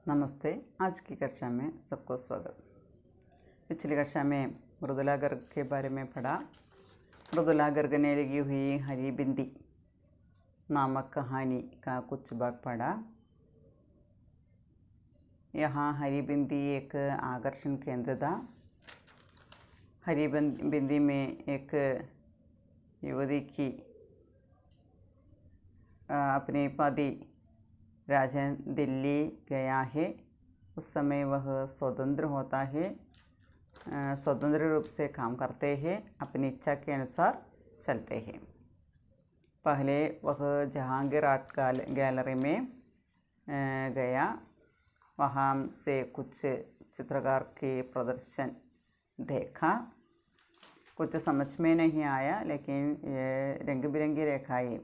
नमस्ते। आज की कक्षा में सबको स्वागत। पिछली कक्षा में मृदुला गर्ग के बारे में पढ़ा। मृदुला गर्ग ने लिखी हुई हरी बिंदी नामक कहानी का कुछ भाग पढ़ा। यहाँ हरी बिंदी एक आकर्षण केंद्र था। हरी बिंदी में एक युवती की अपने पति राजन दिल्ली गया है। उस समय वह स्वतंत्र होता है, स्वतंत्र रूप से काम करते हैं, अपनी इच्छा के अनुसार चलते हैं। पहले वह जहांगीर आर्ट गैलरी में गया। वहाँ से कुछ चित्रकार के प्रदर्शन देखा। कुछ समझ में नहीं आया, लेकिन ये रंग बिरंगी रेखाएं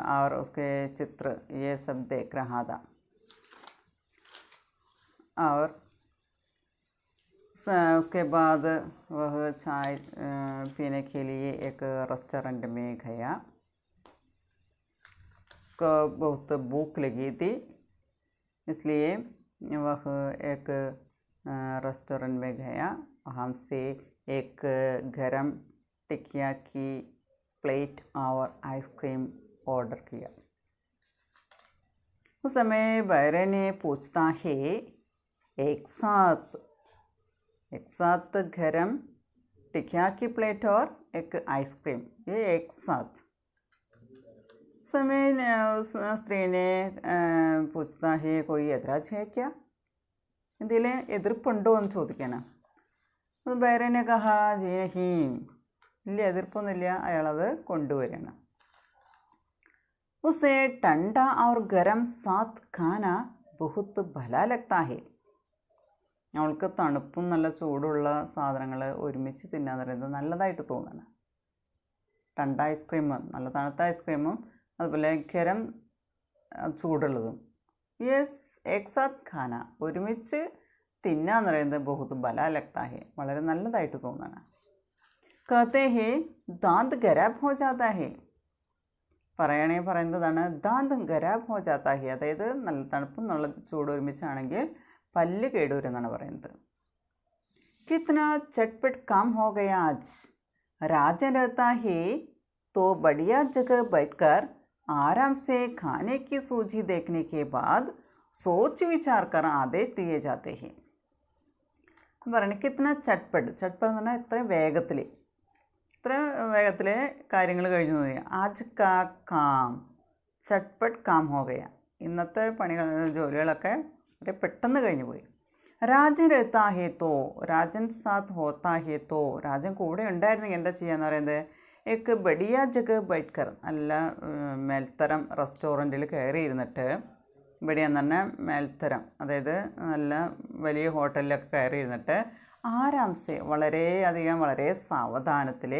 और उसके चित्र ये सब देख रहा था। और उसके बाद वह चाय पीने के लिए एक रेस्टोरेंट में गया। उसको बहुत भूख लगी थी, इसलिए वह एक रेस्टोरेंट में गया। वहाँ से एक गरम टिकिया की प्लेट और आइसक्रीम ऑर्डर किया। उस समय बैरे ने पूछता है, एक साथ गरम टिकिया की प्लेट और एक आइसक्रीम, ये एक साथ। समय उस स्त्री ने पूछता है, कोई एतराज है क्या? ഇതിലെ എതിർപ്പുണ്ടോ എന്ന് ചോദിക്കണം। बैरे ने कहा, जी नहीं, വലിയ എതിർപ്പൊന്നുമില്ല, അയാളത് കൊണ്ടുവരണം। उसे ठंडा और गरम साथ खाना बहुत भला लगता है। അവൾക്ക് തണുപ്പും നല്ല ചൂടുള്ള സാധനങ്ങൾ ഒരുമിച്ച് തിന്നാൻ പറയുന്നത് നല്ലതായിട്ട് തോന്നണം. ടണ്ട ഐസ്ക്രീം, നല്ല തണുത്ത ഐസ്ക്രീമും അതുപോലെ ഗരം ചൂടുള്ളതും, യെസ് ഏക് സാത്ത് ഖാന, ഒരുമിച്ച് തിന്നാന്ന് പറയുന്നത് ബഹുത്ത് ഭലാ ലഗ്താ ഹെ, വളരെ നല്ലതായിട്ട് തോന്നണം. कहते हैं दांत खराब हो जाता है. പറയുന്നതാണ് ദാന്ത് ഖരാബ് ഹോ ജാത്താ ഹെ, അതായത് നല്ല തണുപ്പും നല്ല ചൂട് ഒരുമിച്ചാണെങ്കിൽ പല്ല് കേടുവരുമെന്നാണ് പറയുന്നത്. कितना चटपट काम हो गया आज. राजन रहता है तो बढ़िया जगह बैठकर आराम से खाने की सूची देखने के बाद सोच विचार कर आदेश दिए जाते हैं. പറയുന്നത് കിത്തന ചട്പട്ട് എന്ന് പറഞ്ഞാൽ ഇത്ര വേഗത്തിൽ കാര്യങ്ങൾ കഴിഞ്ഞു പോയി. ആജ് കാ കാം ചട്പട്ട് കാം ഹോ ഗയ, ഇന്നത്തെ ജോലികളൊക്കെ വളരെ പെട്ടെന്ന് കഴിഞ്ഞു പോയി. രാജൻ രഹത്താ ഹേ തോ, രാജൻ സാത്ത് ഹോത്താ ഹേ തോ, രാജൻ കൂടെ ഉണ്ടായിരുന്നെങ്കിൽ എന്താ ചെയ്യാന്ന് പറയുന്നത്, എക്ക് ബഡിയ ജഗ ബൈറ്റ്കർ, നല്ല മേൽത്തരം റെസ്റ്റോറൻറ്റിൽ കയറി ഇരുന്നിട്ട്, ബഡിയ എന്ന് പറഞ്ഞാൽ മേൽത്തരം, അതായത് നല്ല വലിയ ഹോട്ടലിലൊക്കെ കയറി ഇരുന്നിട്ട്, ആരാംസെ വളരെ സാവധാനത്തിൽ,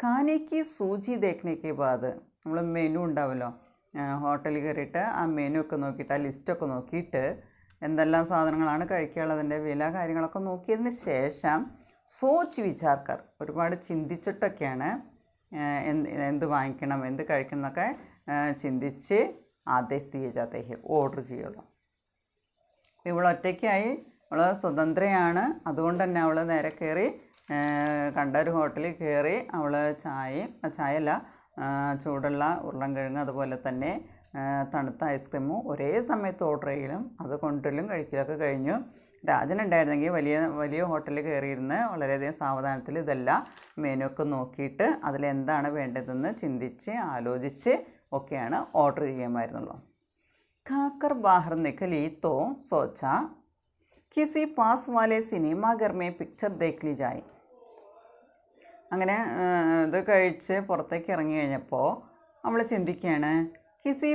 ഖാനയ്ക്ക് സൂചി ദേഖ്നേക്ക് ബാദ്, നമ്മൾ മെനു ഉണ്ടാവുമല്ലോ ഹോട്ടലിൽ കയറിയിട്ട്, ആ മെനു ഒക്കെ നോക്കിയിട്ട്, ആ ലിസ്റ്റൊക്കെ നോക്കിയിട്ട് എന്തെല്ലാം സാധനങ്ങളാണ് കഴിക്കാനുള്ളതിൻ്റെ വില കാര്യങ്ങളൊക്കെ നോക്കിയതിന് ശേഷം സോച്ച് വിചാർക്കാർ, ഒരുപാട് ചിന്തിച്ചിട്ടൊക്കെയാണ് എന്ത് വാങ്ങിക്കണം എന്ത് കഴിക്കണം എന്നൊക്കെ ചിന്തിച്ച് ആദേശ് ദിയേ ജാത്തേ ഹെ, ഓർഡർ ചെയ്യുള്ളൂ. ഇവളൊറ്റയ്ക്കായി, അവൾ സ്വതന്ത്രയാണ്. അതുകൊണ്ട് തന്നെ അവൾ നേരെ കയറി കണ്ട ഒരു ഹോട്ടലിൽ കയറി അവൾ ചായയല്ല, ചൂടുള്ള ഉരുളൻകിഴങ്ങ് അതുപോലെ തന്നെ തണുത്ത ഐസ്ക്രീമും ഒരേ സമയത്ത് ഓർഡർ ചെയ്യലും അത് കൊണ്ടുവരലും കഴിക്കലൊക്കെ കഴിഞ്ഞു. രാജനുണ്ടായിരുന്നെങ്കിൽ വലിയ ഹോട്ടലിൽ കയറിയിരുന്ന് വളരെയധികം സാവധാനത്തിൽ ഇതെല്ലാം മെനു ഒക്കെ നോക്കിയിട്ട് അതിലെന്താണ് വേണ്ടതെന്ന് ചിന്തിച്ച് ആലോചിച്ച് ഒക്കെയാണ് ഓർഡർ ചെയ്യുമായിരുന്നുള്ളൂ. खाकर बाहर निकली तो सोचा किसी पास वाले सिनेमाघर में पिक्चर देख ली जाए. അങ്ങനെ ഇത് കഴിച്ച് പുറത്തേക്ക് ഇറങ്ങി കഴിഞ്ഞപ്പോൾ നമ്മൾ ചിന്തിക്കുകയാണ്, കിസി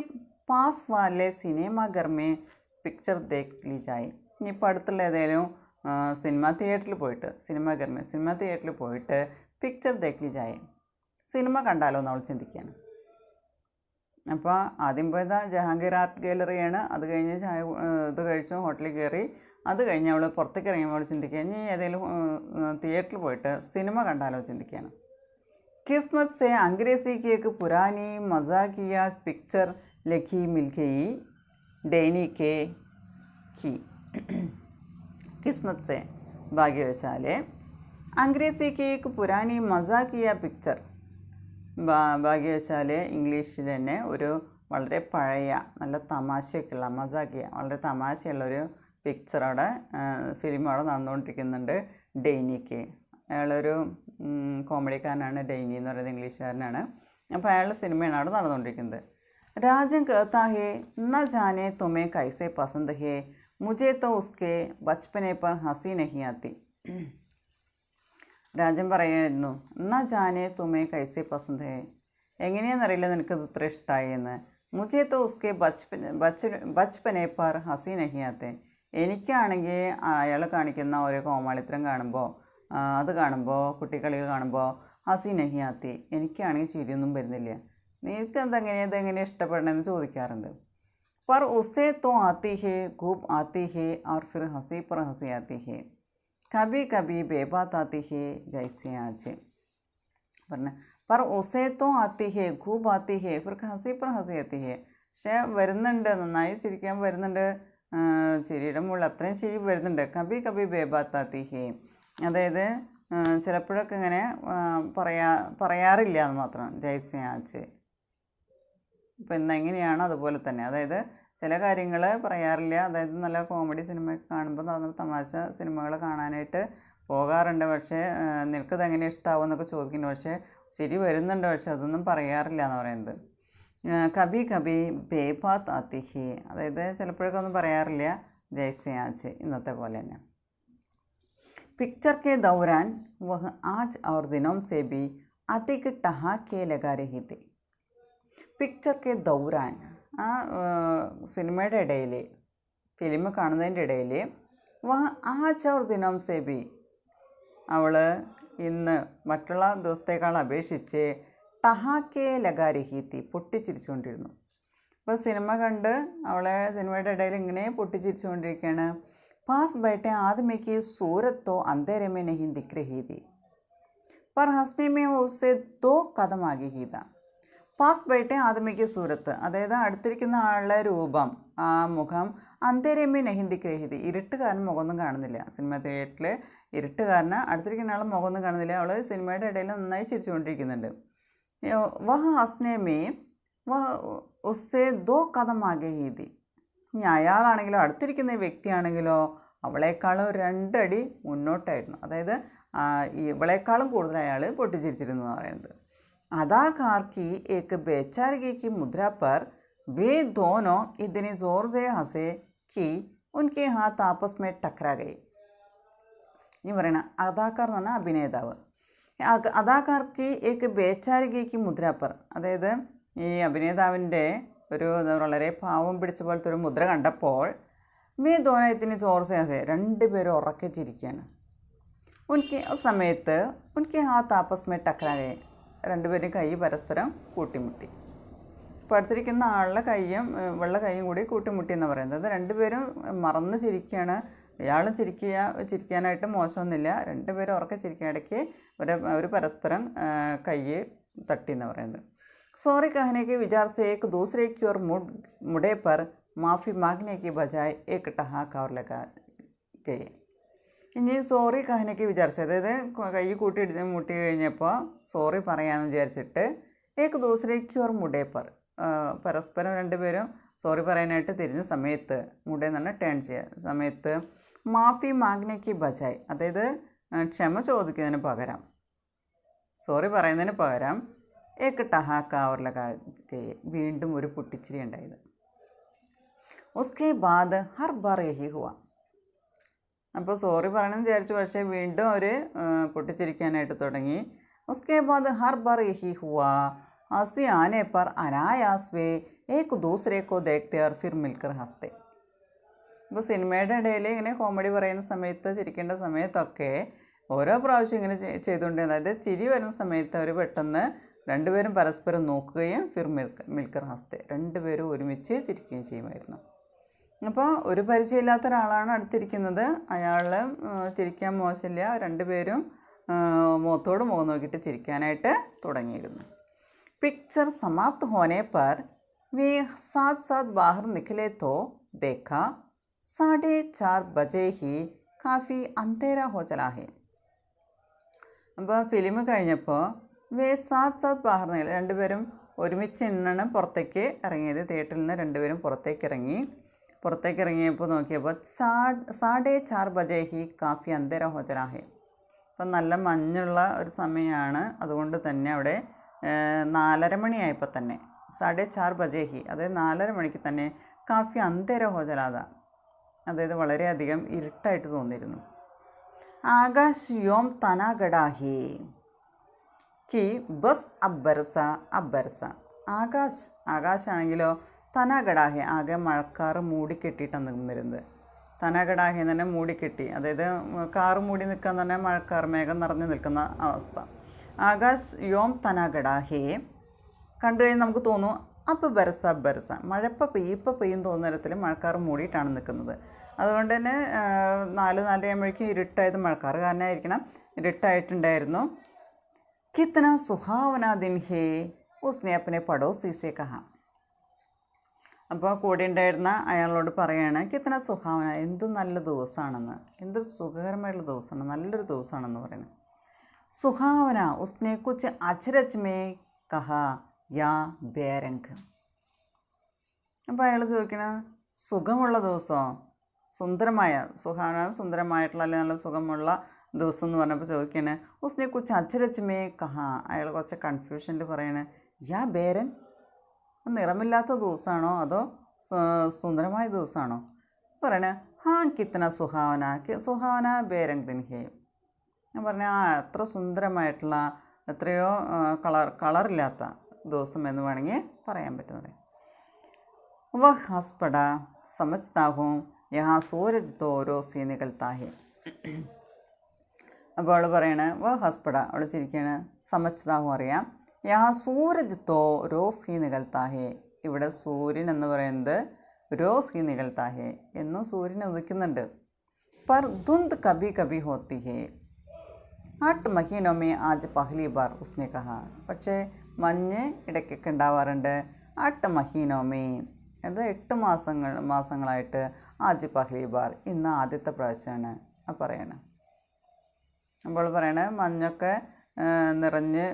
പാസ് വാലെ സിനിമാഘർ മേ പിക്ചർ ദേഖ് ലി ജായ്. ഇനിയിപ്പോൾ അടുത്തുള്ള ഏതെങ്കിലും സിനിമാ തിയേറ്ററിൽ പോയിട്ട് പിക്ചർ ദേഖ് ലി ജായ്, സിനിമ കണ്ടാലോ എന്ന് അവൾ ചിന്തിക്കുകയാണ്. അപ്പോൾ ആദ്യം പോയത് ജഹാംഗീർ ആർട്ട് ഗാലറിയാണ്. അത് കഴിഞ്ഞ് ഇത് കഴിച്ചു, ഹോട്ടലിൽ കയറി. അത് കഴിഞ്ഞ് അവൾ പുറത്തേക്ക് ഇറങ്ങിയപ്പോൾ ചിന്തിക്കുക, ഇനി ഏതെങ്കിലും തിയേറ്ററിൽ പോയിട്ട് സിനിമ കണ്ടാലോ ചിന്തിക്കുകയാണ്. किस्मत से अंग्रेज़ी की एक पुरानी मजाकिया पिक्चर लिखी मिल गई. डैनी के की किस्मत से ഭാഗ്യവശാല് अंग्रेजी की एक पुरानी मजाकिया पिक्चर ഭാഗ്യവശാല് ഇംഗ്ലീഷിൽ തന്നെ ഒരു വളരെ പഴയ നല്ല തമാശയൊക്കെയുള്ള മസാക്കിയ വളരെ തമാശയുള്ളൊരു പിക്ചർ അവിടെ ഫിലിം അവിടെ നടന്നുകൊണ്ടിരിക്കുന്നുണ്ട്. ഡെയ്നിക്ക് അയാളൊരു കോമഡിക്കാരനാണ്. ഡെയ്നി എന്ന് പറയുന്നത് ഇംഗ്ലീഷുകാരനാണ്. അപ്പോൾ അയാളുടെ സിനിമയാണ് അവിടെ നടന്നുകൊണ്ടിരിക്കുന്നത്. രാജൻ कहता है न जाने तुम्हें कैसे पसंद है मुझे तो उसके बचपने पर हंसी नहीं आती. രാജൻ പറയുമായിരുന്നു ന ജാനെ തുമേ കൈസെ പസന്ത് ഹേ, എങ്ങനെയാണെന്നറിയില്ല നിനക്കത് ഇത്ര ഇഷ്ടമായി എന്ന്. മുझे तो उसके बचपने पर हंसी नहीं आते. എനിക്കാണെങ്കിൽ അയാൾ കാണിക്കുന്ന ഓരോ കോമാളിത്തരം കാണുമ്പോൾ അത് കാണുമ്പോൾ കുട്ടിക്കളികൾ കാണുമ്പോൾ ഹസി നഹി ആത്തി, എനിക്കാണെങ്കിൽ ചിരിയൊന്നും വരുന്നില്ല. നിനക്ക് ഇതെങ്ങനെ ഇഷ്ടപ്പെടണമെന്ന് ചോദിക്കാറുണ്ട്. पर उसे तो आती है, खूब आती है और फिर हंसी पर हंसी आती है. कभी कभी बेबात आती है जैसे आज. പറഞ്ഞ पर उसे तो आती है, खूब आती है, फिर हंसी पर हंसी आती है. പക്ഷേ വരുന്നുണ്ട്, നന്നായി ചിരിക്കാൻ വരുന്നുണ്ട്, ചിരിയുടെ മുകളിൽ അത്രയും ചിരി വരുന്നുണ്ട്. കബി കബി ബേബാത്ത് ആത്തി ഹേ, അതായത് ചിലപ്പോഴൊക്കെ ഇങ്ങനെ പറയാറില്ല എന്ന് മാത്രം. ജൈസെ ആച്ച്, ഇപ്പം ഇന്നെങ്ങനെയാണോ അതുപോലെ തന്നെ. അതായത് ചില കാര്യങ്ങൾ പറയാറില്ല. അതായത് നല്ല കോമഡി സിനിമ കാണുമ്പോൾ നല്ല തമാശ സിനിമകൾ കാണാനായിട്ട് പോകാറുണ്ട്. പക്ഷേ നിനക്കത് എങ്ങനെ ഇഷ്ടമാവും എന്നൊക്കെ ചോദിക്കുന്നു. പക്ഷേ ശരി വരുന്നുണ്ട്, പക്ഷെ അതൊന്നും പറയാറില്ല എന്ന് പറയുന്നത്. കബി കബി ബേബാത്ത് ആത്തി ഹി, അതായത് ചിലപ്പോഴൊക്കെ ഒന്നും പറയാറില്ല. ജൈസെ ആച്ച്, ഇന്നത്തെ പോലെ തന്നെ. पिक्चर के दौरान वह आज और दिनों से भी अधिक ठहाके लगा रही थी. പിക്ചർ കെ ദൗരാൻ, ആ സിനിമയുടെ ഇടയിൽ, ഫിലിം കാണുന്നതിൻ്റെ ഇടയിൽ, വഹ ആജ് ഔർ ദിനം സെ ബി, അവൾ ഇന്ന് മറ്റുള്ള ദിവസത്തേക്കാൾ അപേക്ഷിച്ച് ടഹാക്കെ ലഗാ രഹി തി, പൊട്ടിച്ചിരിച്ചുകൊണ്ടിരുന്നു. അപ്പോൾ സിനിമ കണ്ട് അവളെ സിനിമയുടെ ഇടയിൽ ഇങ്ങനെ പൊട്ടിച്ചിരിച്ചുകൊണ്ടിരിക്കുകയാണ്. പാസ് ബൈठे आदमी की सूरत तो अंधेरे में नहीं दिख रही थी, पर हंसने में उससे 2 कदम आगे ही था. പാസ് ബൈठे आदमी की सूरत, അതായത് അടുത്തിരിക്കുന്ന ആളുടെ രൂപം, ആ മുഖം, അന്തേരമേ നഹി ദിഖ് രഹി തി, ഇരുട്ടുകാരൻ മുഖമൊന്നും കാണുന്നില്ല. സിനിമ തിയേറ്ററിൽ ഇരുട്ടുകാരന് അടുത്തിരിക്കുന്ന ആളുടെ മുഖമൊന്നും കാണുന്നില്ല. അവൾ സിനിമയുടെ ഇടയിൽ നന്നായി ചിരിച്ചുകൊണ്ടിരിക്കുന്നുണ്ട്. വഹ ഹസ്നെ മേ വഹ ഉസ്സെ 2 കദം ആകെ ഹി തി, ഇനി അയാളാണെങ്കിലോ അടുത്തിരിക്കുന്ന വ്യക്തിയാണെങ്കിലോ അവളെക്കാളും 2 അടി മുന്നോട്ടായിരുന്നു. അതായത് ഇവളെക്കാളും കൂടുതൽ അയാൾ പൊട്ടിച്ചിരിച്ചിരുന്നു എന്ന് പറയുന്നത്. अदाकार की एक बेचारगी की मुद्रा पर वे दोनों इतनी जोर से हंसे कि उनके हाथ आपस में टकरा गए. ഈ പറയണ അദാക്കാർ എന്ന് പറഞ്ഞാൽ അഭിനേതാവ്. അദാക്കാർക്ക് ഏക്ക് ബേച്ചാരികയ്ക്ക് മുദ്രാപ്പർ, അതായത് ഈ അഭിനേതാവിൻ്റെ ഒരു വളരെ പാവം പിടിച്ച പോലത്തെ ഒരു മുദ്ര കണ്ടപ്പോൾ വേ ദോനത്തിന് ചോർസയാസെ, 2 പേരും ഉറക്കെ ചിരിക്കുകയാണ്. ഉൻക്ക് ആ സമയത്ത് ഉൻക്ക് ഹാത്ത് ആപ്പസ് മേ ടക്രാകെ, 2 പേരും കൈ പരസ്പരം കൂട്ടിമുട്ടി. ഇപ്പോൾ അടുത്തിരിക്കുന്ന ആളുടെ കൈയും ഇവളുടെ കൈയും കൂടി കൂട്ടിമുട്ടി എന്ന് പറയുന്നത്. 2 പേരും മറന്ന് ചിരിക്കുകയാണ്. ഇയാളും ചിരിക്കാനായിട്ട് മോശമൊന്നുമില്ല. 2 പേരും ഉറക്കെ ചിരിക്കാൻ ഇടയ്ക്ക് ഒരു പരസ്പരം കൈ തട്ടി എന്ന് പറയുന്നത്. सॉरी कहने के विचार से एक दूसरे की ओर मुड़े पर माफ़ी मांगने की बजाय एक ठहाका और लगा गए. ഇനി സോറി കഹനയ്ക്ക് വിചാരിച്ചത്, അതായത് കൈ മുട്ടി കഴിഞ്ഞപ്പോൾ സോറി പറയാമെന്ന് വിചാരിച്ചിട്ട് ഏക്ക് ദൂസരേക്ക് ഓർ മുടേപ്പർ, പരസ്പരം 2 പേരും സോറി പറയാനായിട്ട് തിരിഞ്ഞ സമയത്ത്, മുടേന്ന് പറഞ്ഞാൽ ടേൺ ചെയ്യുക സമയത്ത്, മാഫി മാഗ്നയ്ക്ക് ബജായ്, അതായത് ക്ഷമ ചോദിക്കുന്നതിന് പകരം, സോറി പറയുന്നതിന് പകരം ഏക്ക് ടഹാക്ക അവർ ലഗാകെ, വീണ്ടും ഒരു പൊട്ടിച്ചിരി ഉണ്ടായത്. ഉസ്കെ ബാദ് ഹർ ബാർ യഹി ഹുവ, അപ്പോൾ സോറി പറയണമെന്ന് വിചാരിച്ചു, പക്ഷേ വീണ്ടും അവർ പൊട്ടിച്ചിരിക്കാനായിട്ട് തുടങ്ങി. ഉസ്കെ ബാദ് ഹർ ബാർ യഹി ഹുവ ഹസി ആനെ പർ അനായാസ് വേ ഏക് ദൂസരെ കോ ദേഖ്തെ ഓർ ഫിർ മിൽക്കർ ഹസ്തെ. ഇപ്പോൾ സിനിമയുടെ ഇടയിൽ ഇങ്ങനെ കോമഡി പറയുന്ന സമയത്ത്, ചിരിക്കേണ്ട സമയത്തൊക്കെ ഓരോ പ്രാവശ്യം ഇങ്ങനെ ചെയ്തുകൊണ്ടിരുന്നത്. അതായത് ചിരി വരുന്ന സമയത്ത് അവർ പെട്ടെന്ന് 2 പേരും പരസ്പരം നോക്കുകയും ഫിർ മിൽക്കർ ഹസ്തെ, 2 പേരും ഒരുമിച്ച് ചിരിക്കുകയും ചെയ്യുമായിരുന്നു. അപ്പോൾ ഒരു പരിചയമില്ലാത്ത ഒരാളാണ് അടുത്തിരിക്കുന്നത്, അയാൾ ചിരിക്കാൻ മോശമില്ല, 2 പേരും മുഖത്തോട് മുഖം നോക്കിയിട്ട് ചിരിക്കാനായിട്ട് തുടങ്ങിയിരുന്നു. पिक्चर समाप्त होने पर वे साथ साथ बाहर निकले तो देखा 4:30 ही काफ़ी अंधेरा हो चला है. അപ്പോൾ ഫിലിം കഴിഞ്ഞപ്പോൾ വേ സാത്ത് സാത്ത് ബാഹർ നികലെ, രണ്ടുപേരും ഒരുമിച്ച് പുറത്തേക്ക് ഇറങ്ങിയത്. തിയേറ്ററിൽ നിന്ന് രണ്ടുപേരും പുറത്തേക്ക് ഇറങ്ങിയപ്പോൾ നോക്കിയപ്പോൾ 4:30 ഹി കാഫി അന്തേര ഹോ ചലാ ഹെ. അപ്പം നല്ല മഞ്ഞുള്ള ഒരു സമയമാണ്. അതുകൊണ്ട് തന്നെ അവിടെ 4:30 മണിയായപ്പോൾ തന്നെ 4:30 ഹി, അതായത് 4:30 മണിക്ക് തന്നെ കാഫി അന്തേര ഹോ ചലാത, അതായത് വളരെയധികം ഇരുട്ടായിട്ട് തോന്നിയിരുന്നു. ആകാശ് യോം തനാഗഡാ ഹേ कि बस अब बरसा. ആകാശാണെങ്കിലോ തനാഗഡാഹെ, ആകെ മഴക്കാർ മൂടിക്കെട്ടിയിട്ടാണ് നിന്നിരുന്നത്. തനാഗഡാഹെ തന്നെ മൂടിക്കെട്ടി, അതായത് കാറ് മൂടി നിൽക്കാൻ തന്നെ മഴക്കാർ മേഘം നിറഞ്ഞു നിൽക്കുന്ന അവസ്ഥ. ആകാശ് യോം തനാഗഡാഹെ കണ്ടു കഴിഞ്ഞാൽ നമുക്ക് തോന്നും അപ്പോൾ ബരസ, മഴ ഇപ്പം പെയ്യും തോന്നുന്ന തരത്തിൽ മഴക്കാർ മൂടിയിട്ടാണ് നിൽക്കുന്നത്. അതുകൊണ്ട് തന്നെ 4:30 ഇരുട്ടായത് മഴക്കാർ കാരണമായിരിക്കണം, ഇരുട്ടായിട്ടുണ്ടായിരുന്നു. कितना सुहावना दिन है उसने अपने पड़ोसी से कहा. അപ്പോൾ കൂടെ ഉണ്ടായിരുന്ന അയാളോട് പറയാണ് കിത്തന സുഹാവന, എന്ത് നല്ല ദിവസമാണെന്ന്, എന്തൊരു സുഖകരമായിട്ടുള്ള ദിവസമാണ്, നല്ലൊരു ദിവസമാണെന്ന് പറയുന്നത്. സുഹാവന ഉസ്നെ കുച്ച് അച്ചരച്ച് മേ കഹ യാ ബേരംഗ്. അപ്പോൾ അയാൾ ചോദിക്കണത് സുഖമുള്ള ദിവസമോ, സുന്ദരമായ, സുഹാവന സുന്ദരമായിട്ടുള്ള അല്ലെങ്കിൽ നല്ല സുഖമുള്ള ദിവസം എന്ന് പറഞ്ഞപ്പോൾ ചോദിക്കുകയാണ് ഉസ്നെ കുറിച്ച് അച്ചരച്ചുമേ കഹാ. അയാൾ കുറച്ച് കൺഫ്യൂഷനിൽ പറയണേ യാ ബേരൻ, നിറമില്ലാത്ത ദിവസമാണോ അതോ സുന്ദരമായ ദിവസമാണോ പറയണേ. ഹാ കിത്തന സുഹാവന ബേരങ് ദിൻഹേ. ഞാൻ പറഞ്ഞ അത്ര സുന്ദരമായിട്ടുള്ള എത്രയോ കളറില്ലാത്ത ദിവസം എന്ന് വേണമെങ്കിൽ പറയാൻ പറ്റുന്നത്. വഹ് ഹസ്പട സമജ്താഹും യഹാ സൂരജ് തോ രോസി നികൽത്താ ഹേ. അപ്പോൾ അവൾ പറയണ ഹസ്പട, അവൾ ചിരിക്കുകയാണ്. സമജ്താഹും അറിയാം, യാ സൂരജ് തോ രോസ് ഹി നികൽത്താഹേ, ഇവിടെ സൂര്യൻ എന്ന് പറയുന്നത് രോസ് ഹി നികൽത്താഹേ, എന്നും സൂര്യൻ ഉദിക്കുന്നുണ്ട്. പർ ധുന്ദ് കഭി കഭി ഹോത്തി ഹേ 8 മഹീനോ മേ ആജ് പഹ്ലി ബാർ ഉസ്നെ കഹാ. പക്ഷേ മഞ്ഞ് ഇടയ്ക്കൊക്കെ ഉണ്ടാവാറുണ്ട്. 8 മഹീനോ മേ, അത് 8 മാസങ്ങളായിട്ട് ആജ് പഹ്ലി ബാർ, ഇന്ന് ആദ്യത്തെ പ്രാവശ്യമാണ് പറയണത്. അപ്പോൾ പറയണേ മഞ്ഞൊക്കെ നിറഞ്ഞ്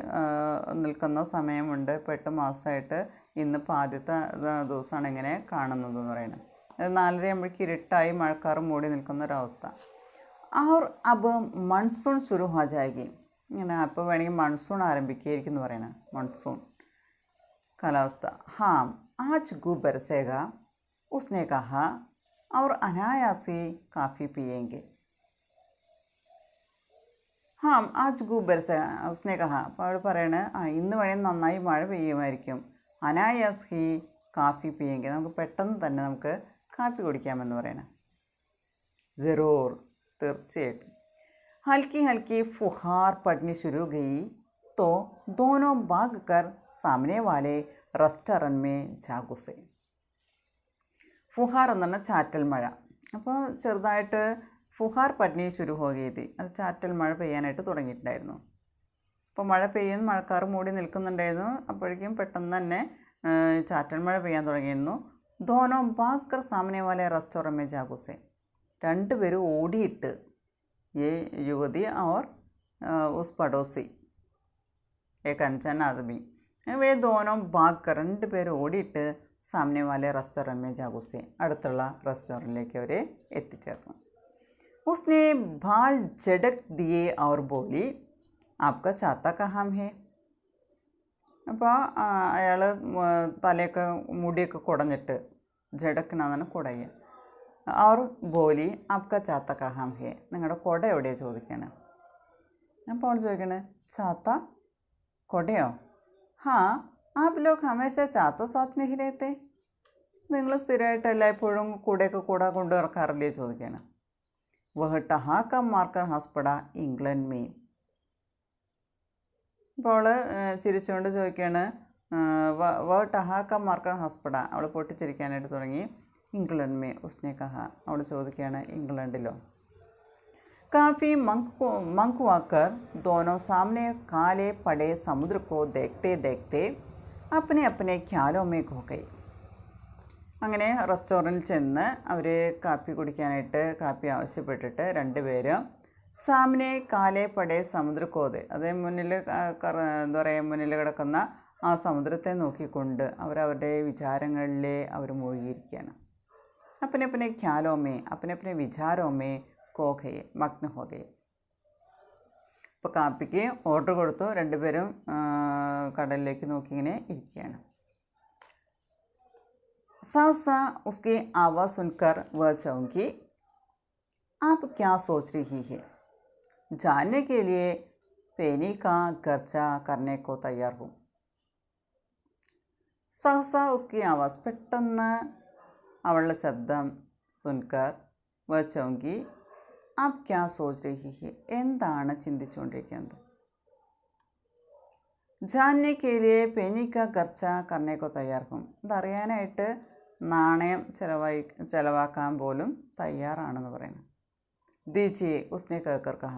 നിൽക്കുന്ന സമയമുണ്ട്, ഇപ്പോൾ 8 മാസമായിട്ട് ഇന്നിപ്പോൾ ആദ്യത്തെ ദിവസമാണ് ഇങ്ങനെ കാണുന്നതെന്ന് പറയുന്നത്. 4:30 ഇരുട്ടായി മഴക്കാറ് മൂടി നിൽക്കുന്ന ഒരവസ്ഥ. और अब മൺസൂൺ ശുരു ഹോ ജായേഗി. ഇങ്ങനെ അപ്പോൾ വേണമെങ്കിൽ മൺസൂൺ ആരംഭിക്കുകയായിരിക്കും എന്ന് പറയണത്. മൺസൂൺ കാലാവസ്ഥ. ഹാം ആജ് ഗു ബരസേഗ ഉസ്നെ കഹാ और അനായാസി കാഫി പിയേങ്കെ. ഹാം ആജ് ഗു ബരസ ഉസ്നെ കഹാ. അപ്പോൾ അവൾ പറയണേ ഇന്ന് വേണമെങ്കിൽ നന്നായി മഴ പെയ്യുമായിരിക്കും. അനായാസ് ഹി കാഫി പിയേങ്കെ, നമുക്ക് പെട്ടെന്ന് തന്നെ നമുക്ക് കാപ്പി കുടിക്കാമെന്ന് പറയണേ. ജറൂർ, തീർച്ചയായിട്ടും. ഹൽക്കി ഹൽക്കി ഫുഹാർ പഠനി ശുരു ഗയി तो दोनों भाग कर सामने वाले रेस्टोरेंट में जा घुसे. ഫുഹാർ എന്ന് പറഞ്ഞാൽ ചാറ്റൽ മഴ. അപ്പോൾ ചെറുതായിട്ട് ഫുഹാർ പഠനി ശുരു ഹോ ഗയി തി, അത് ചാറ്റൽ മഴ പെയ്യാനായിട്ട് തുടങ്ങിയിട്ടുണ്ടായിരുന്നു. അപ്പോൾ മഴ പെയ്യുന്നു, മഴക്കാർ മൂടി നിൽക്കുന്നുണ്ടായിരുന്നു. അപ്പോഴേക്കും പെട്ടെന്ന് തന്നെ ചാറ്റൽ മഴ പെയ്യാൻ തുടങ്ങിയിരുന്നു. ദോനോ ഭാഗ് കർ സാമനെ വാലെ റെസ്റ്റോറൻറ്റ് മേ ജാ ഘുസെ. രണ്ടുപേരും ഓടിയിട്ട് ये युवती और उस पड़ोसी एक अनजान आदमी, वे दोनों भाग कर, രണ്ടുപേരും ഓടിയിട്ട് സാമനെ വാലെ റെസ്റ്റോറൻറ്റ് മേ ജാ ഘുസെ, അടുത്തുള്ള റെസ്റ്റോറൻറ്റിലേക്ക് അവർ എത്തിച്ചേർന്നു. उसने बाल झटक दिए और बोली आपका चाहता कहाँ है. അപ്പോൾ അയാൾ തലയൊക്കെ മുടിയൊക്കെ കുടഞ്ഞിട്ട്, ജഡക്കിനാണ് കുടയുക. और बोली आपका चाहता कहाँ है, നിങ്ങളുടെ കുട എവിടെയാണ് ചോദിക്കുകയാണ്. അപ്പോൾ അവൾ ചോദിക്കണേ ചാത്ത, കുടയോ? ഹാ ആപ് ലോഗ് ഹമേശ ചാത്ത സാത്ത് നഹി രഹത്തെ. നിങ്ങൾ സ്ഥിരമായിട്ട് എല്ലായ്പ്പോഴും കൂടെയൊക്കെ കൂടെ കൊണ്ടു നടക്കാറില്ലേ ചോദിക്കുകയാണ്. വഹ് ടഹാക്ക മാർക്കർ ഹസ്പട ഇംഗ്ലണ്ട് മീ. അപ്പോൾ അവൾ ചിരിച്ചുകൊണ്ട് ചോദിക്കുകയാണ് വഹ് ടഹാക്ക മാർക്കർ ഹസ്പട. അവൾ പൊട്ടിച്ചിരിക്കാനായിട്ട് തുടങ്ങി. ഇംഗ്ലണ്ട് മേ ഉസ്നെ കഹ, അവൾ ചോദിക്കുകയാണ് ഇംഗ്ലണ്ടിലോ. കാഫി मंगवाकर दोनों सामने काले पड़े समुद्र को देखते देखते अपने अपने ख्यालों में खो गए. അങ്ങനെ റെസ്റ്റോറൻറ്റിൽ ചെന്ന് അവർ കാപ്പി കുടിക്കാനായിട്ട് കാപ്പി ആവശ്യപ്പെട്ടിട്ട് രണ്ടുപേരും സാമനെ കാലേ പടേ സമുദ്രക്കോത് അതേ മുന്നിൽ എന്താ പറയുക മുന്നിൽ കിടക്കുന്ന ആ സമുദ്രത്തെ നോക്കിക്കൊണ്ട് അവരവരുടെ വിചാരങ്ങളിൽ അവർ മുഴുകിയിരിക്കുകയാണ്. अपने अपने ख्यालों में अपने अपने विचारों में खो गए मग्न हो गए. ഇപ്പോൾ കാപ്പിക്ക് ഓർഡർ കൊടുത്തു, രണ്ടുപേരും കടലിലേക്ക് നോക്കി ഇങ്ങനെ ഇരിക്കുകയാണ്. सासा उसकी आवाज़ सुनकर वह चौंकी. आप क्या सोच रही है? जानने के लिए पेनी का खर्चा करने को तैयार हूँ. सहसा उसकी आवाज़ പെട്ടെന്ന് അവളുടെ ശബ്ദം സുൻകർ വ ചൗങ്കി. ആപ് ക്യാ സോച്ച് രഹി ഹെ, എന്താണ് ചിന്തിച്ചുകൊണ്ടിരിക്കുന്നത്? ജാൻനെ കെ ലിയെ പെനി കാ ഖർച്ച കർനെ കോ തയ്യാർ ഹും, ഇതറിയാനായിട്ട് നാണയം ചിലവാക്കാൻ പോലും തയ്യാറാണെന്ന് പറയുന്നു. ദീജിയെ ഉസ്നെ കേക്കർ കഹ.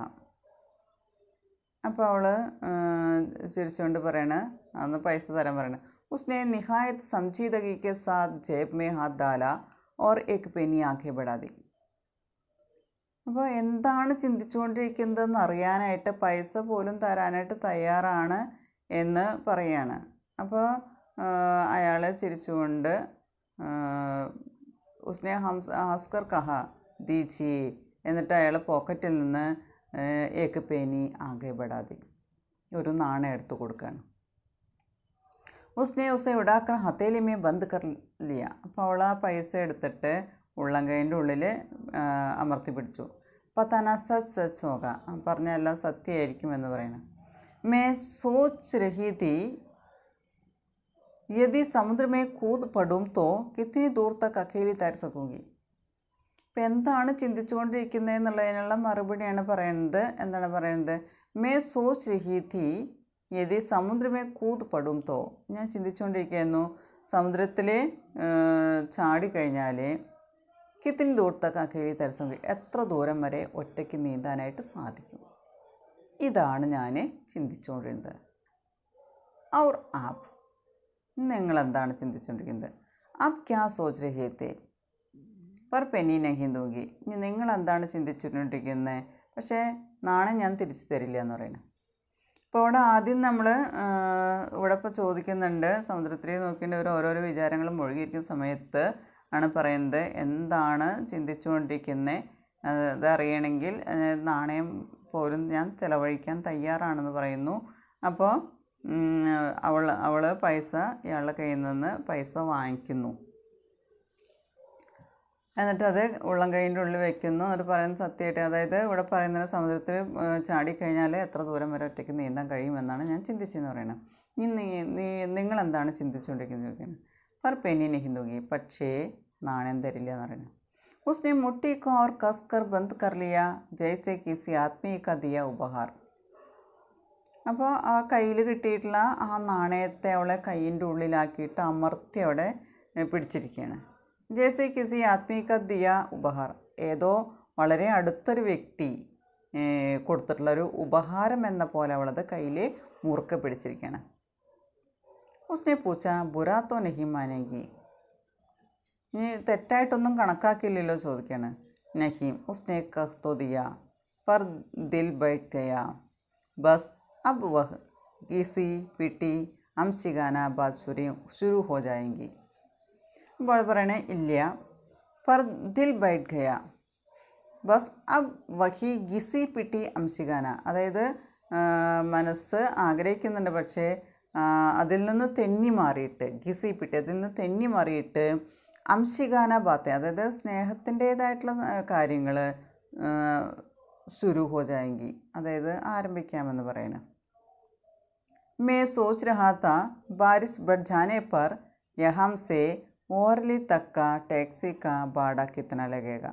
അപ്പോൾ അവൾ ചിരിച്ചുകൊണ്ട് പറയണ അന്ന് പൈസ തരാൻ പറയണ. उसने निहायत संजीदगी के साथ जेब में हाथ डाला और एक पेनी आंखें बढ़ा दी. അപ്പോൾ എന്താണ് ചിന്തിച്ചുകൊണ്ടിരിക്കുന്നതെന്ന് അറിയാനായിട്ട് പൈസ പോലും തരാനായിട്ട് തയ്യാറാണ് എന്ന് പറയാണ്. അപ്പോൾ അയാൾ ചിരിച്ചുകൊണ്ട് ഉസ്നെ ഹസ്കർ കഹ ദീച്ചി, എന്നിട്ട് അയാൾ പോക്കറ്റിൽ നിന്ന് ഏക്ക് പേനി ആകെ ബടാതി, ഒരു നാണയം എടുത്തു കൊടുക്കുകയാണ്. ഉസ്നെ ഉസെ ഉടാക്കർ ഹത്തേലി മേ ബന്ദ് കർ ലിയ. അപ്പോൾ അവൾ ആ പൈസ എടുത്തിട്ട് ഉള്ളംകൈൻ്റെ ഉള്ളിൽ അമർത്തി പിടിച്ചു. പത്താന സച്ച് സച്ച് ഹോഗ, പറഞ്ഞ എല്ലാം സത്യമായിരിക്കും എന്ന് പറയണം. മേ സോച്ച് രഹി തി യദി സമുദ്ര മേ കൂത് പടും തോ കിത്തിനി ദൂർ തക്ക് അക്കേലി തര സകൂങ്കി. ഇപ്പം എന്താണ് ചിന്തിച്ചുകൊണ്ടിരിക്കുന്നത് എന്നുള്ളതിനുള്ള മറുപടിയാണ് പറയുന്നത്. എന്താണ് പറയുന്നത്? മേ സോച്ച് രഹി തി യദി സമുദ്രമേ കൂത് പടും തോ, ഞാൻ ചിന്തിച്ചുകൊണ്ടിരിക്കുന്നു സമുദ്രത്തിൽ ചാടിക്കഴിഞ്ഞാൽ കിത്തിനി ദൂരത്തൊക്കെ അക്കേലി തരസം, എത്ര ദൂരം വരെ ഒറ്റയ്ക്ക് നീന്താനായിട്ട് സാധിക്കും. ഇതാണ് ഞാൻ ചിന്തിച്ചുകൊണ്ടിരുന്നത്. ഔർ ആപ്പ്, നിങ്ങളെന്താണ് ചിന്തിച്ചുകൊണ്ടിരിക്കുന്നത്? ആപ്പ് ക്യാ സോച്ച് രഹേ തേ പർ പെനി നഹി ദൂങ്കി. ഇനി നിങ്ങളെന്താണ് ചിന്തിച്ചുകൊണ്ടിരിക്കുന്നത്, പക്ഷേ നാണയം ഞാൻ തിരിച്ചു തരില്ല എന്ന് പറയുന്നത്. ഇപ്പോൾ ഇവിടെ ആദ്യം നമ്മൾ ഇവിടെ ഇപ്പോൾ ചോദിക്കുന്നുണ്ട്, സമുദ്രത്തിൽ നോക്കിയിട്ട് ഓരോരോ വിചാരങ്ങൾ മുഴുകിയിരിക്കുന്ന സമയത്ത് ആണ് പറയുന്നത് എന്താണ് ചിന്തിച്ചുകൊണ്ടിരിക്കുന്നത് അതറിയണമെങ്കിൽ നാണയം പോലും ഞാൻ ചിലവഴിക്കാൻ തയ്യാറാണെന്ന് പറയുന്നു. അപ്പോൾ അവൾ പൈസ ഇയാളുടെ കയ്യിൽ നിന്ന് പൈസ വാങ്ങിക്കുന്നു, എന്നിട്ട് അത് ഉള്ളം കൈയിൻ്റെ ഉള്ളിൽ വെക്കുന്നു. എന്നിട്ട് പറയുന്നത് സത്യമായിട്ട്, അതായത് ഇവിടെ പറയുന്നത് സമുദ്രത്തിൽ ചാടിക്കഴിഞ്ഞാൽ എത്ര ദൂരം വരെ ഒറ്റയ്ക്ക് നീന്താൻ കഴിയുമെന്നാണ് ഞാൻ ചിന്തിച്ചതെന്ന് പറയണം. നിങ്ങളെന്താണ് ചിന്തിച്ചുകൊണ്ടിരിക്കുന്നത് ചോദിക്കുന്നത്. പർ പെനി നഹി ദൂങ്കി, പക്ഷേ നാണയം തരില്ല എന്ന് പറയുന്നത്. ഉസ്നെ മുട്ടി കോ ഓർ കസ്കർ ബന്ദ് കർ ലിയ ജൈസെ കിസി ആത്മീയ ക ദിയ ഉപഹാർ. അപ്പോൾ ആ കയ്യിൽ കിട്ടിയിട്ടുള്ള ആ നാണയത്തെ അവളെ കയ്യിൻ്റെ ഉള്ളിലാക്കിയിട്ട് അമർത്തി അവിടെ പിടിച്ചിരിക്കുകയാണ്. ജേസെ കിസി ആത്മീക ദിയ ഉപഹാർ, ഏതോ വളരെ അടുത്തൊരു വ്യക്തി കൊടുത്തിട്ടുള്ളൊരു ഉപഹാരം എന്ന പോലെ അവളത് കയ്യിൽ മുറുക്കെ പിടിച്ചിരിക്കുകയാണ്. ഉസ്നെ പൂച്ച ബുറാത്തോ നഹി മാനേഗി, ഇനി തെറ്റായിട്ടൊന്നും കണക്കാക്കില്ലല്ലോ ചോദിക്കുകയാണ്. നഹീം ഉസ്നെ കഹ്തോ ദിയ പർ ദിൽ ബൈഠ് ഗയാ ബസ് അബ് വഹ് കിസി പിട്ടി ഹം സിഖാന ബാത് ശുരു ഹോ ജായെങ്കി. ഇപ്പോൾ പറയണേ ഇല്ല, പർ ദിൽ ബൈഠ് ഗയ ബസ് അബ് വഹി ഗിസി പിട്ടി അംശിഖാന, അതായത് മനസ്സ് ആഗ്രഹിക്കുന്നുണ്ട്, പക്ഷേ അതിൽ നിന്ന് തെന്നി മാറിയിട്ട് ഗിസി പിട്ടി, അതിൽ നിന്ന് തെന്നി മാറിയിട്ട് അംശിഖാന ബാത്തെ, അതായത് സ്നേഹത്തിൻ്റേതായിട്ടുള്ള കാര്യങ്ങൾ ശുരു ഹോ ജായെങ്കി, അതായത് ആരംഭിക്കാമെന്ന് പറയണം. മേ സോച്ച് രഹാ താ ബാരിഷ് ബഡ് ജാനെ പർ യഹാം സേ ഓർലി തക്ക ടാക്സി കാ ഭാട കിത്തന ലഗേഗ.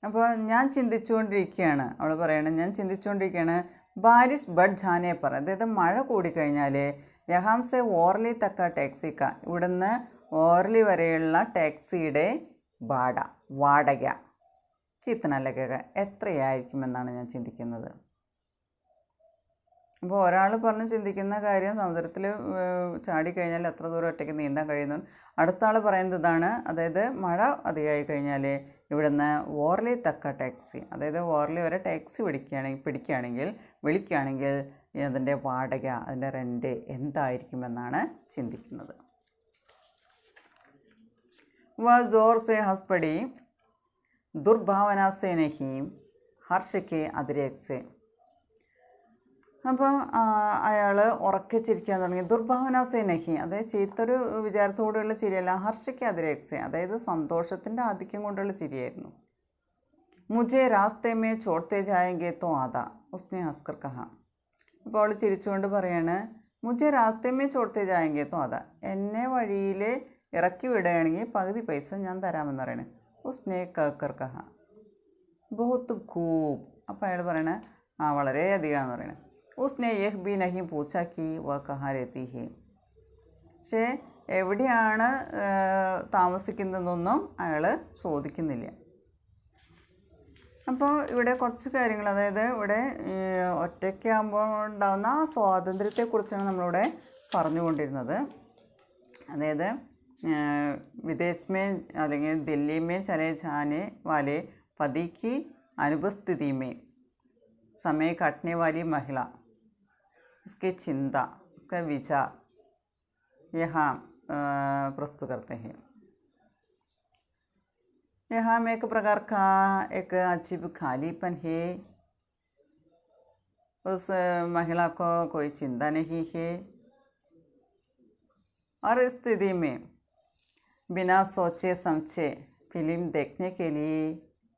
അപ്പോൾ ഞാൻ ചിന്തിച്ചുകൊണ്ടിരിക്കുകയാണ്, അവൾ പറയണം, ഞാൻ ചിന്തിച്ചുകൊണ്ടിരിക്കുകയാണ് ബാരിഷ് ബഡ് ജാനെ പർ, അതായത് മഴ കൂടിക്കഴിഞ്ഞാൽ യഹാം സെ ഓർലി തക്ക ടാക്സി കാ, ഇവിടുന്ന് ഓർലി വരെയുള്ള ടാക്സിയുടെ വാടക കിത്തന ലഗേഗ, എത്രയായിരിക്കുമെന്നാണ് ഞാൻ ചിന്തിക്കുന്നത്. അപ്പോൾ ഒരാൾ പറഞ്ഞ് ചിന്തിക്കുന്ന കാര്യം സമുദ്രത്തിൽ ചാടിക്കഴിഞ്ഞാൽ എത്ര ദൂരം ഒറ്റയ്ക്ക് നീന്താൻ കഴിയുന്നു. അടുത്ത ആൾ പറയുന്നത് ഇതാണ്, അതായത് മഴ അധികമായി കഴിഞ്ഞാൽ ഇവിടുന്ന് വോർലി തക്ക ടാക്സി, അതായത് വോർലി വരെ ടാക്സി വിളിക്കുകയാണെങ്കിൽ അതിൻ്റെ വാടക, അതിൻ്റെ റെൻറ്റ് എന്തായിരിക്കുമെന്നാണ് ചിന്തിക്കുന്നത്. വ ജോർ സെ ഹസ് പടി ദുർഭാവന സെ നഹി ഹർഷ കെ അതിരേക് സെ. അപ്പോൾ അയാൾ ഉറക്കെ ചിരിക്കാൻ തുടങ്ങി. ദുർഭാവന സെ നഹി, അതായത് ചീത്തൊരു വിചാരത്തോടെയുള്ള ചിരിയല്ല, ഹർഷയ്ക്ക് അതിരേക്സെ, അതായത് സന്തോഷത്തിൻ്റെ ആധിക്യം കൊണ്ടുള്ള ചിരിയായിരുന്നു. മുജെ രാസ്തേ മേ ചോട്ടെ ജായെങ്കെ തോ ആദാ ഉസ്നെ ഹസ്കർ കഹ. അപ്പോൾ അവൾ ചിരിച്ചുകൊണ്ട് പറയാണ്, മുജെ രാസ്തേ മേ ചോട്ടെ ജായെങ്കെ തോ ആദാ, എന്നെ വഴിയിൽ ഇറക്കി വിടുകയാണെങ്കിൽ പകുതി പൈസ ഞാൻ തരാമെന്ന് പറയണേ. ഉസ്നെ കർ കഹ ബഹുത്ത് ഖൂബ്. അപ്പോൾ അയാൾ പറയണേ വളരെയധികമാണെന്ന് പറയണേ. ഉസ്നെ യഹ് ബി നഹി പൂച്ചാ കി വ കഹാ രഹത്തി ഹി. പക്ഷേ എവിടെയാണ് താമസിക്കുന്നതെന്നൊന്നും അയാൾ ചോദിക്കുന്നില്ല. അപ്പോൾ ഇവിടെ കുറച്ച് കാര്യങ്ങൾ, അതായത് ഇവിടെ ഒറ്റയ്ക്കാകുമ്പോൾ ഉണ്ടാകുന്ന ആ സ്വാതന്ത്ര്യത്തെക്കുറിച്ചാണ് നമ്മളിവിടെ പറഞ്ഞുകൊണ്ടിരുന്നത്. അതായത് വിദേശ് മേ അല്ലെങ്കിൽ ദില്ലി മേ ചലെ ജാനെ വാലെ പതി की अनुपस्थिति में समय काटने वाली महिला, उसकी चिंता, उसका विचार यहाँ प्रस्तुत करते हैं. यहाँ में एक प्रकार का एक अजीब खालीपन है. उस महिला को कोई चिंता नहीं है और इस स्थिति में बिना सोचे समझे फिल्म देखने के लिए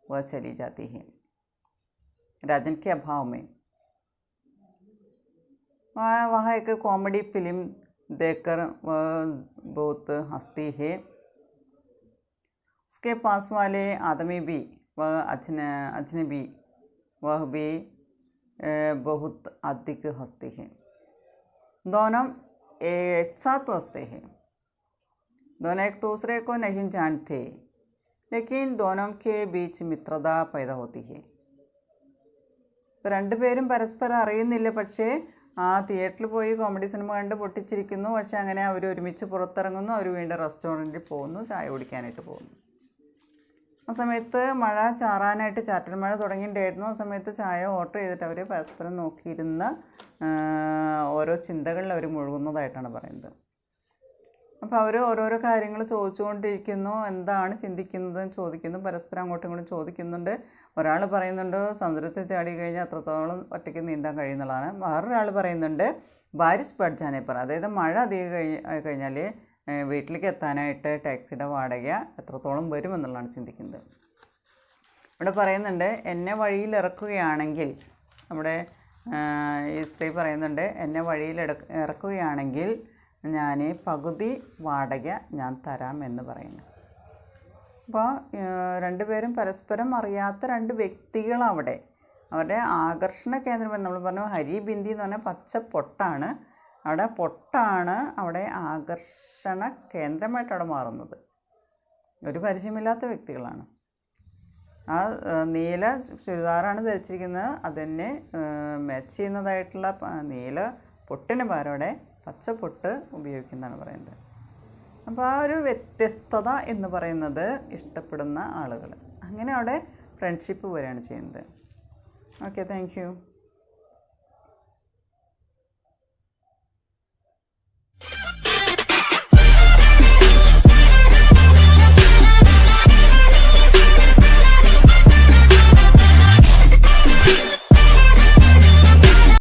वह चली जाती है. राजन के अभाव में वहाँ एक कॉमेडी फिल्म देखकर वह बहुत हंसती है. उसके पास वाले आदमी भी, वह अजनबी, वह भी बहुत अधिक हंसती है. दोनों एक साथ हंसते हैं. दोनों एक दूसरे को नहीं जानते, लेकिन दोनों के बीच मित्रता पैदा होती है. രണ്ടുപേരും പരസ്പരം അറിയുന്നില്ല, പക്ഷേ ആ തിയേറ്ററിൽ പോയി കോമഡി സിനിമ കണ്ട് പൊട്ടിച്ചിരിക്കുന്നു. പക്ഷേ അങ്ങനെ അവർ ഒരുമിച്ച് പുറത്തിറങ്ങുന്നു, അവർ വീണ്ടും റെസ്റ്റോറൻറ്റിൽ പോകുന്നു, ചായ കുടിക്കാനായിട്ട് പോകുന്നു. ആ സമയത്ത് മഴ ചാറാനായിട്ട്, ചാറ്റൽ മഴ തുടങ്ങിയിട്ടുണ്ടായിരുന്നു. ആ സമയത്ത് ചായ ഓർഡർ ചെയ്തിട്ട് അവർ പരസ്പരം നോക്കിയിരുന്ന് ഓരോ ചിന്തകളിൽ അവർ മുഴുകുന്നതായിട്ടാണ് പറയുന്നത്. അപ്പോൾ അവർ ഓരോരോ കാര്യങ്ങൾ ചോദിച്ചുകൊണ്ടിരിക്കുന്നു, എന്താണ് ചിന്തിക്കുന്നതെന്ന് ചോദിക്കുന്നു, പരസ്പരം അങ്ങോട്ടും ഇങ്ങോട്ടും ചോദിക്കുന്നുണ്ട്. ഒരാൾ പറയുന്നുണ്ട് സമുദ്രത്തിൽ ചാടി കഴിഞ്ഞാൽ അത്രത്തോളം ഒറ്റയ്ക്ക് നീന്താൻ കഴിയുന്നതാണ്. വേറൊരാൾ പറയുന്നുണ്ട് ബാരിഷ് പഠിച്ചാനേ പറ, അതായത് മഴ അധികം കഴിഞ്ഞാൽ വീട്ടിലേക്ക് എത്താനായിട്ട് ടാക്സിയുടെ വാടക എത്രത്തോളം വരുമെന്നുള്ളതാണ് ചിന്തിക്കുന്നത്. ഇവിടെ പറയുന്നുണ്ട് എന്നെ വഴിയിൽ ഇറക്കുകയാണെങ്കിൽ, നമ്മുടെ ഈ സ്ത്രീ പറയുന്നുണ്ട് എന്നെ വഴിയിൽ ഇറക്കുകയാണെങ്കിൽ ഞാൻ പകുതി വാടക ഞാൻ തരാം എന്ന് പറയുന്നു. അപ്പോൾ രണ്ടുപേരും പരസ്പരം അറിയാത്ത രണ്ട് വ്യക്തികളവിടെ, അവരുടെ ആകർഷണ കേന്ദ്രം. നമ്മൾ പറഞ്ഞു ഹരി ബിന്ദി എന്ന് പറഞ്ഞാൽ പച്ച പൊട്ടാണ്, അവിടെ പൊട്ടാണ് അവിടെ ആകർഷണ കേന്ദ്രമായിട്ട് അവിടെ മാറുന്നത്. ഒരു പരിചയമില്ലാത്ത വ്യക്തികളാണ്. ആ നീല ചുരിദാറാണ് ധരിച്ചിരിക്കുന്നത്, അതിനെ മാച്ച് ചെയ്യുന്നതായിട്ടുള്ള നീല പൊട്ടിന് പകരം അവിടെ പച്ചപ്പൊട്ട് ഉപയോഗിക്കുന്നതാണ് പറയുന്നത്. അപ്പോൾ ആ ഒരു വ്യത്യസ്തത എന്ന് പറയുന്നത് ഇഷ്ടപ്പെടുന്ന ആളുകൾ, അങ്ങനെ അവിടെ ഫ്രണ്ട്ഷിപ്പ് വരികയാണ് ചെയ്യുന്നത്. Okay, thank you.